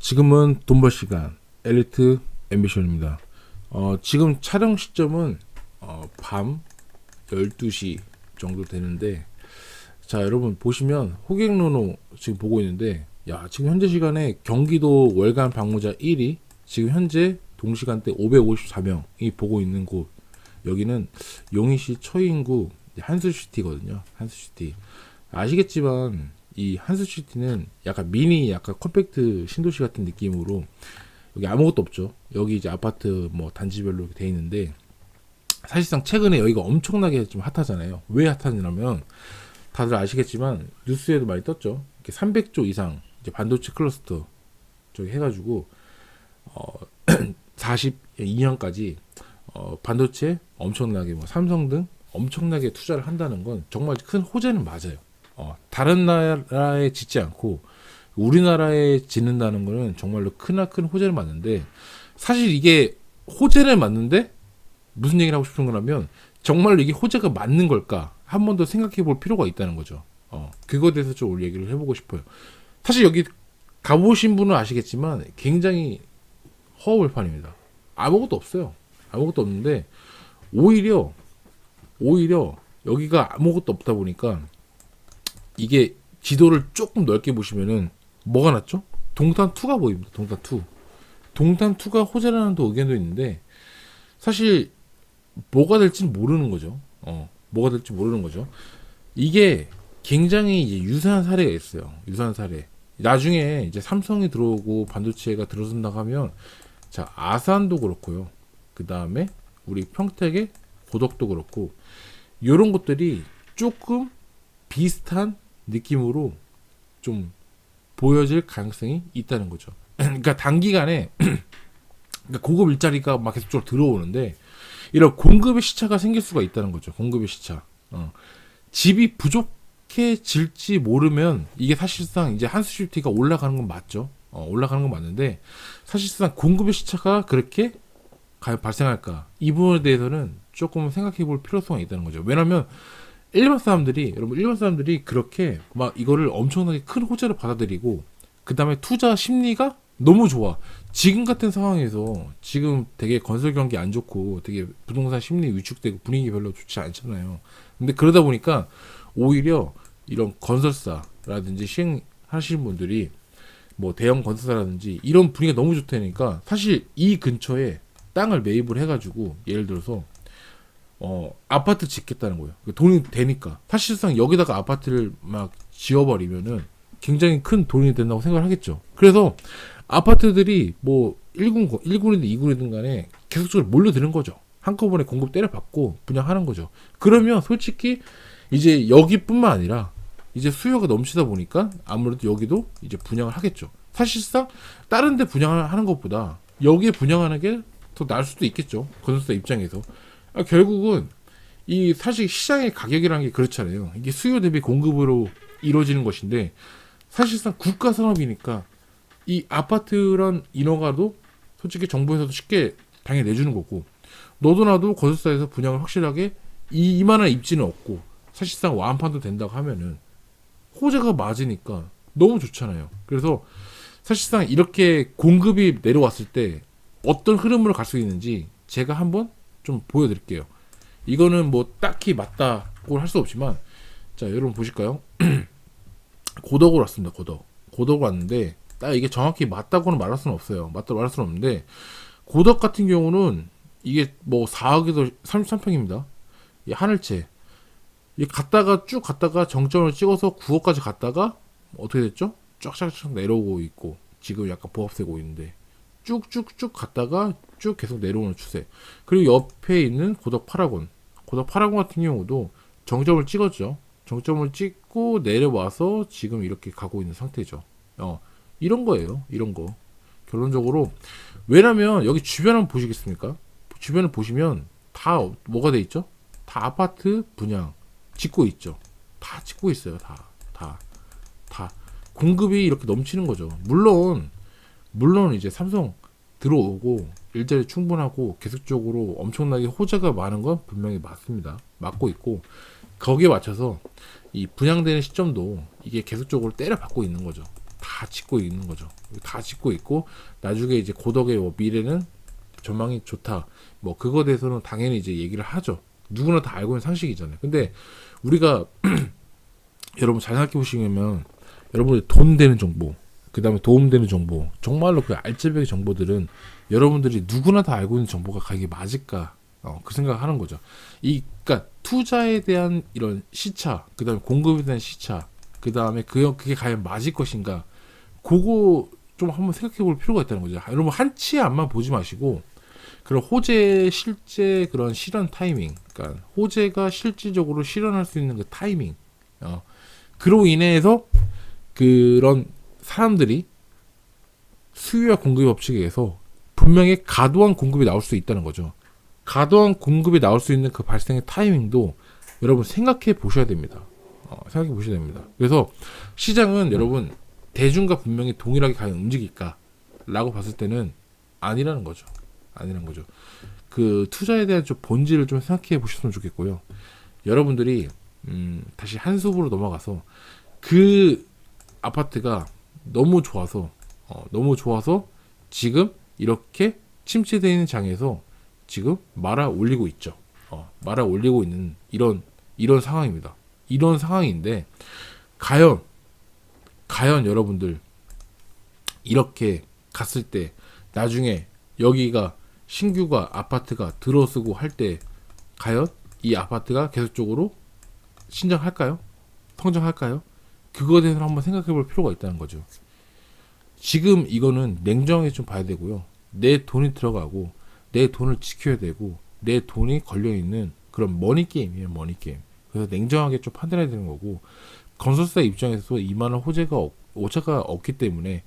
지금은 돈벌 시간 엘리트 앰비션입니다. 지금 촬영 시점은 밤 12시 정도 되는데, 자 여러분 보시면 호객노노 지금 보고 있는데, 지금 현재 시간에 경기도 월간 방문자 1위, 지금 현재 동시간대 554명이 보고 있는 곳, 여기는 용인시 초인구 한수시티거든요. 한수시티 아시겠지만 이 한수시티는 약간 미니, 약간 컴팩트 신도시 같은 느낌으로, 여기 아무것도 없죠. 여기 이제 아파트 뭐 단지별로 이렇게 돼 있는데, 사실상 최근에 여기가 엄청나게 좀 핫하잖아요. 왜 핫하냐면 다들 아시겠지만 뉴스에도 많이 떴죠. 이렇게 300조 이상 이제 반도체 클러스터 저기 해가지고 42년까지 반도체 엄청나게 뭐 삼성 등 엄청나게 투자를 한다는 건 정말 큰 호재는 맞아요. 다른 나라에 짓지 않고 우리나라에 짓는다는 거는 정말로 크나큰 호재를 맞는데, 사실 이게 호재를 맞는데 무슨 얘기를 하고 싶은 거냐면, 정말로 이게 호재가 맞는 걸까 한 번 더 생각해 볼 필요가 있다는 거죠. 그거에 대해서 좀 오늘 얘기를 해보고 싶어요. 사실 여기 가보신 분은 아시겠지만 굉장히 허허벌판입니다. 아무것도 없어요. 아무것도 없는데 오히려 여기가 아무것도 없다 보니까, 이게 지도를 조금 넓게 보시면은 뭐가 났죠? 동탄2가 보입니다. 동탄2가 호재라는 또 의견도 있는데, 사실 뭐가 될지는 모르는 거죠. 뭐가 될지 모르는 거죠. 이게 굉장히 이제 유사한 사례가 있어요. 유사한 사례. 나중에 이제 삼성이 들어오고 반도체가 들어선다고 하면, 자 아산도 그렇고요. 그 다음에 우리 평택의 고덕도 그렇고, 이런 것들이 조금 비슷한 느낌으로 좀 보여질 가능성이 있다는 거죠. 그러니까 단기간에 그러니까 고급 일자리가 막 계속적으로 들어오는데, 이런 공급의 시차가 생길 수가 있다는 거죠. 공급의 시차. 집이 부족해질지 모르면, 이게 사실상 이제 한수시티가 올라가는 건 맞죠. 올라가는 건 맞는데, 사실상 공급의 시차가 그렇게 발생할까, 이 부분에 대해서는 조금 생각해 볼 필요성이 있다는 거죠. 왜냐면 일반 사람들이 그렇게 막 이거를 엄청나게 큰 호재로 받아들이고, 그 다음에 투자 심리가 너무 좋아. 지금 같은 상황에서 지금 되게 건설 경기 안 좋고 되게 부동산 심리 위축되고 분위기 별로 좋지 않잖아요. 근데 그러다 보니까 오히려 이런 건설사라든지 시행하시는 분들이, 뭐 대형 건설사라든지 이런 분위기가 너무 좋다니까, 사실 이 근처에 땅을 매입을 해가지고 예를 들어서 아파트 짓겠다는 거예요. 돈이 되니까. 사실상 여기다가 아파트를 막 지어버리면은 굉장히 큰 돈이 된다고 생각을 하겠죠. 그래서 아파트들이 뭐 1군이든 2군이든 간에 계속적으로 몰려드는 거죠. 한꺼번에 공급 때려받고 분양하는 거죠. 그러면 솔직히 이제 여기뿐만 아니라 이제 수요가 넘치다 보니까 아무래도 여기도 이제 분양을 하겠죠. 사실상 다른 데 분양을 하는 것보다 여기에 분양하는 게 더 나을 수도 있겠죠. 건설사 입장에서. 결국은 이 사실 시장의 가격이라는 게 그렇잖아요. 이게 수요 대비 공급으로 이루어지는 것인데, 사실상 국가 산업이니까 이 아파트란 인허가도 솔직히 정부에서도 쉽게 당연히 내주는 거고, 너도 나도 건설사에서 분양을 확실하게 이만한 입지는 없고 사실상 완판도 된다고 하면은 호재가 맞으니까 너무 좋잖아요. 그래서 사실상 이렇게 공급이 내려왔을 때 어떤 흐름으로 갈 수 있는지 제가 한번 좀 보여드릴게요. 이거는 뭐 딱히 맞다고 할 수 없지만, 자 여러분 보실까요? 고덕으로 왔습니다. 고덕 왔는데, 딱 이게 정확히 맞다고는 말할 수는 없어요. 맞다고 말할 수는 없는데, 고덕 같은 경우는 이게 뭐 4억에서 33평입니다. 이 하늘채. 이 쭉 갔다가 정점을 찍어서 9억까지 갔다가 어떻게 됐죠? 쫙쫙쫙 내려오고 있고, 지금 약간 보합세고 있는데, 쭉쭉쭉 갔다가 쭉 계속 내려오는 추세. 그리고 옆에 있는 고덕 파라곤 같은 경우도 정점을 찍었죠. 정점을 찍고 내려와서 지금 이렇게 가고 있는 상태죠. 이런 거예요. 이런 거. 결론적으로, 왜냐면 여기 주변 한번 보시겠습니까? 주변을 보시면 다 뭐가 돼 있죠? 다 아파트 분양 짓고 있죠. 다 짓고 있어요. 다 공급이 이렇게 넘치는 거죠. 물론 이제 삼성 들어오고 일자리 충분하고 계속적으로 엄청나게 호재가 많은 건 분명히 맞습니다. 맞고 있고, 거기에 맞춰서 이 분양되는 시점도 이게 계속적으로 때려받고 있는 거죠. 다 짓고 있는 거죠. 다 짓고 있고 나중에 이제 고덕의 뭐 미래는 전망이 좋다. 뭐 그거에 대해서는 당연히 이제 얘기를 하죠. 누구나 다 알고 있는 상식이잖아요. 근데 우리가 여러분 잘 생각해 보시면 여러분들 돈 되는 정보, 그 다음에 도움되는 정보, 정말로 그 알짜배기 정보들은 여러분들이 누구나 다 알고 있는 정보가 이게 맞을까? 그 생각을 하는 거죠. 그러니까 투자에 대한 이런 시차, 그 다음에 공급에 대한 시차, 그 다음에 그게 과연 맞을 것인가? 그거 좀 한번 생각해 볼 필요가 있다는 거죠. 여러분 한 치의 앞만 보지 마시고 그런 호재의 실제 그런 실현 타이밍, 그러니까 호재가 실질적으로 실현할 수 있는 그 타이밍, 그로 인해서 그런 사람들이 수요와 공급의 법칙에 의해서 분명히 과도한 공급이 나올 수 있다는 거죠. 과도한 공급이 나올 수 있는 그 발생의 타이밍도 여러분 생각해 보셔야 됩니다. 생각해 보셔야 됩니다. 그래서 시장은 여러분 대중과 분명히 동일하게 과연 움직일까? 라고 봤을 때는 아니라는 거죠. 아니라는 거죠. 그 투자에 대한 좀 본질을 좀 생각해 보셨으면 좋겠고요. 여러분들이 다시 한 숲으로 넘어가서 그 아파트가 너무 좋아서 지금 이렇게 침체되어 있는 장에서 지금 말아 올리고 있죠. 말아 올리고 있는 이런 상황입니다. 이런 상황인데 과연 여러분들 이렇게 갔을 때 나중에 여기가 신규가 아파트가 들어서고 할 때 과연 이 아파트가 계속적으로 신장할까요? 성장할까요? 그거에 대해서 한번 생각해 볼 필요가 있다는 거죠. 지금 이거는 냉정하게 좀 봐야 되고요. 내 돈이 들어가고 내 돈을 지켜야 되고 내 돈이 걸려있는 그런 머니게임이에요. 머니게임. 그래서 냉정하게 좀 판단해야 되는 거고 건설사 입장에서 이만한 오차가 없기 때문에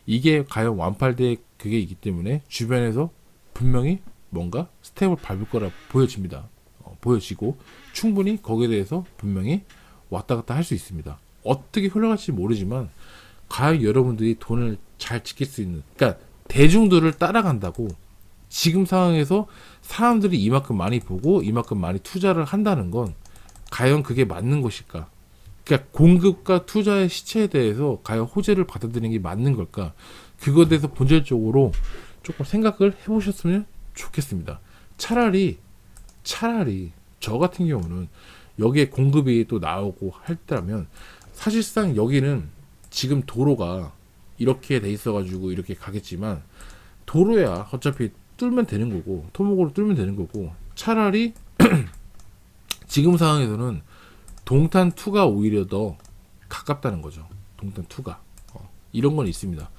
이게 과연 완팔될 그게 있기 때문에 주변에서 분명히 뭔가 스텝을 밟을 거라 보여집니다. 보여지고 충분히 거기에 대해서 분명히 왔다 갔다 할 수 있습니다. 어떻게 흘러갈지 모르지만 과연 여러분들이 돈을 잘 지킬 수 있는, 그러니까 대중들을 따라간다고 지금 상황에서 사람들이 이만큼 많이 보고 이만큼 많이 투자를 한다는 건 과연 그게 맞는 것일까? 그러니까 공급과 투자의 시체에 대해서 과연 호재를 받아들이는 게 맞는 걸까? 그거에 대해서 본질적으로 조금 생각을 해보셨으면 좋겠습니다. 차라리 저 같은 경우는 여기에 공급이 또 나오고 할 때라면 사실상 여기는 지금 도로가 이렇게 돼 있어가지고 이렇게 가겠지만 도로야 어차피 뚫면 되는 거고 토목으로 뚫면 되는 거고 차라리 지금 상황에서는 동탄2가 오히려 더 가깝다는 거죠. 동탄2가 이런 건 있습니다.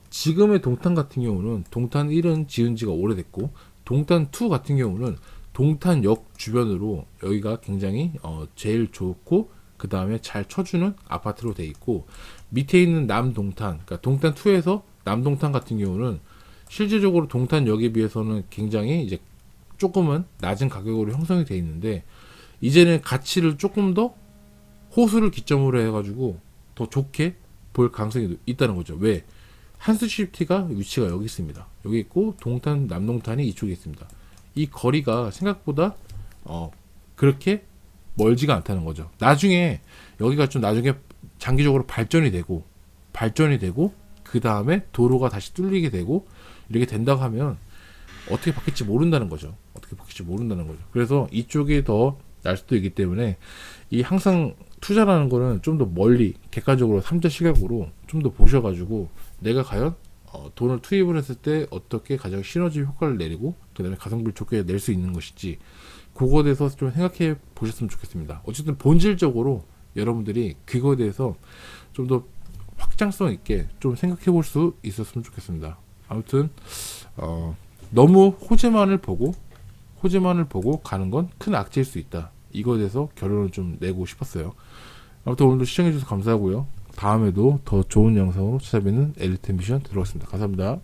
지금의 동탄 같은 경우는 동탄 1은 지은 지가 오래됐고 동탄2 같은 경우는 동탄역 주변으로 여기가 굉장히 제일 좋고 그 다음에 잘 쳐주는 아파트로 돼 있고 밑에 있는 남동탄, 그러니까 동탄2에서 남동탄 같은 경우는 실질적으로 동탄역에 비해서는 굉장히 이제 조금은 낮은 가격으로 형성이 돼 있는데 이제는 가치를 조금 더 호수를 기점으로 해가지고 더 좋게 볼 가능성이 있다는 거죠. 왜? 한수시티가 위치가 여기 있습니다. 여기 있고 남동탄이 이쪽에 있습니다. 이 거리가 생각보다 그렇게 멀지가 않다는 거죠. 나중에 여기가 좀 나중에 장기적으로 발전이 되고 그 다음에 도로가 다시 뚫리게 되고 이렇게 된다고 하면 어떻게 바뀔지 모른다는 거죠. 그래서 이쪽이 더 날 수도 있기 때문에 이 항상 투자라는 거는 좀 더 멀리 객관적으로 3자 시각으로 좀 더 보셔가지고 내가 과연 돈을 투입을 했을 때 어떻게 가장 시너지 효과를 내리고 그 다음에 가성비를 좋게 낼 수 있는 것인지 그거에 대해서 좀 생각해 보셨으면 좋겠습니다. 어쨌든 본질적으로 여러분들이 그거에 대해서 좀 더 확장성 있게 좀 생각해 볼 수 있었으면 좋겠습니다. 아무튼 너무 호재만을 보고 가는 건 큰 악재일 수 있다. 이거에 대해서 결론을 좀 내고 싶었어요. 아무튼 오늘도 시청해 주셔서 감사하고요. 다음에도 더 좋은 영상으로 찾아뵙는 엘리트 미션 들어가겠습니다. 감사합니다.